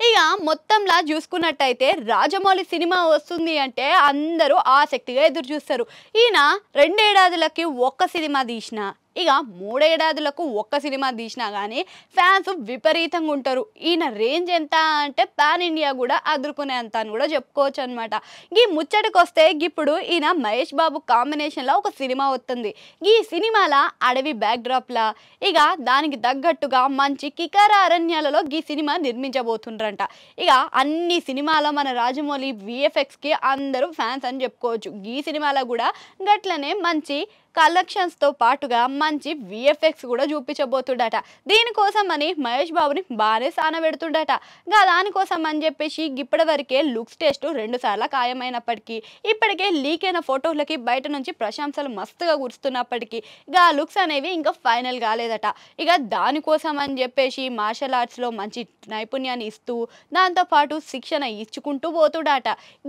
ఇక మొత్తంలా చూసుకున్నట్టయితే రాజమౌళి సినిమా వస్తుంది అంటే అందరూ ఆసక్తిగా ఎదురు చూస్తారు. ఈయన 2 ఏడాదులకి ఒక్క సినిమా తీసిన ఇక 3 ఏడాదులకు ఒక్క సినిమా తీసినా కానీ ఫ్యాన్స్ విపరీతంగా ఉంటారు. ఈయన రేంజ్ ఎంత అంటే పాన్ ఇండియా కూడా అదురుకునే అంత అని కూడా చెప్పుకోవచ్చు అనమాట. ఈ ముచ్చటకు వస్తే ఇప్పుడు ఈయన మహేష్ బాబు కాంబినేషన్లో ఒక సినిమా వస్తుంది. ఈ సినిమాల అడవి బ్యాక్డ్రాప్లా ఇక దానికి తగ్గట్టుగా మంచి కికార అరణ్యాలలో ఈ సినిమా నిర్మించబోతుండ్రంట. ఇక అన్ని సినిమాల మన రాజమౌళి విఎఫ్ఎక్స్కి అందరూ ఫ్యాన్స్ అని చెప్పుకోవచ్చు. ఈ సినిమాలో కూడా గట్లనే మంచి కలెక్షన్స్తో పాటుగా మంచి విఎఫ్ఎక్స్ కూడా చూపించబోతుండట. దీనికోసం అని మహేష్ బాబుని బాగానే సానబెడుతుండట. దానికోసం అని చెప్పేసి ఇప్పటి వరకే లుక్స్ టెస్ట్ 2 సార్లు ఖాయమైనప్పటికీ ఇప్పటికే లీక్ అయిన ఫోటోలకి బయట నుంచి ప్రశంసలు మస్తుగా కురుస్తున్నప్పటికీ ఆ లుక్స్ అనేవి ఇంకా ఫైనల్ కాలేదట. ఇక దానికోసం అని చెప్పేసి మార్షల్ ఆర్ట్స్లో మంచి నైపుణ్యాన్ని ఇస్తూ దాంతోపాటు శిక్షణ ఇచ్చుకుంటూ పోతుడట.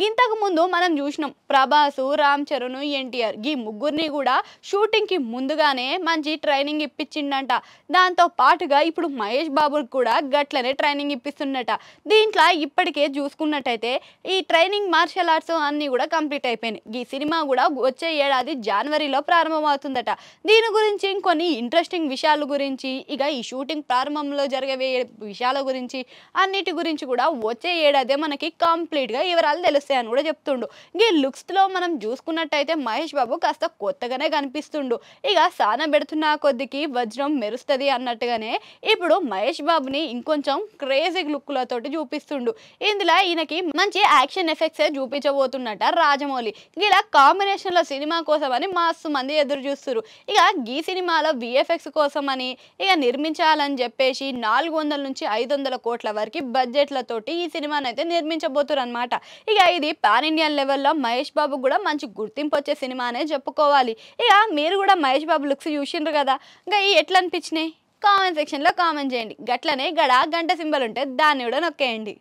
ఇంతకు ముందు మనం చూసినాం ప్రభాస్, రామ్ చరణ్, ఎన్టీఆర్ ఈ ముగ్గురిని కూడా షూటింగ్కి ముందుగానే మంచి ట్రైనింగ్ ఇప్పించిండట. దాంతో పాటుగా ఇప్పుడు మహేష్ బాబుకి కూడా గట్లనే ట్రైనింగ్ ఇప్పిస్తుండట. దీంట్లో ఇప్పటికే చూసుకున్నట్టయితే ఈ ట్రైనింగ్ మార్షల్ ఆర్ట్స్ అన్నీ కూడా కంప్లీట్ అయిపోయినాయి. ఈ సినిమా కూడా వచ్చే ఏడాది జనవరిలో ప్రారంభమవుతుందట. దీని గురించి ఇంకొన్ని ఇంట్రెస్టింగ్ విషయాల గురించి ఇక ఈ షూటింగ్ ప్రారంభంలో జరిగే విషయాల గురించి అన్నిటి గురించి కూడా వచ్చే ఏడాదే మనకి కంప్లీట్గా వివరాలు తెలుస్తాయని కూడా చెప్తుండు. ఈ లుక్స్లో మనం చూసుకున్నట్టయితే మహేష్ బాబు కాస్త కొత్తగానే కనిపిస్తుండు. ఇక సాన పెడుతున్న కొద్దికి వజ్రం మెరుస్తుంది అన్నట్టుగానే ఇప్పుడు మహేష్ బాబుని ఇంకొంచెం క్రేజీ లుక్లతోటి చూపిస్తుండు. ఇందులో ఈయనకి మంచి యాక్షన్ ఎఫెక్ట్సే చూపించబోతున్నట రాజమౌళి. ఇలా కాంబినేషన్లో సినిమా కోసం అని మస్తు మంది ఎదురు చూస్తున్నారు. ఇక ఈ సినిమాలో విఎఫ్ఎక్స్ కోసం అని ఇక నిర్మించాలని చెప్పేసి 400 నుంచి 500 కోట్ల వరకు బడ్జెట్లతోటి ఈ సినిమాని అయితే నిర్మించబోతున్నారు అనమాట. ఇక ఇది పాన్ ఇండియన్ లెవెల్లో మహేష్ బాబు కూడా మంచి గుర్తింపు వచ్చే సినిమా అనే చెప్పుకోవాలి. ఇక మీరు కూడా మహేష్ బాబు లుక్స్ చూసిండ్రు కదా, ఇంకా ఎట్లా అనిపించినాయి కామెంట్ సెక్షన్లో కామెంట్ చేయండి. గట్లనే గంట సింబల్ ఉంటే దాన్ని కూడా నొక్కేయండి.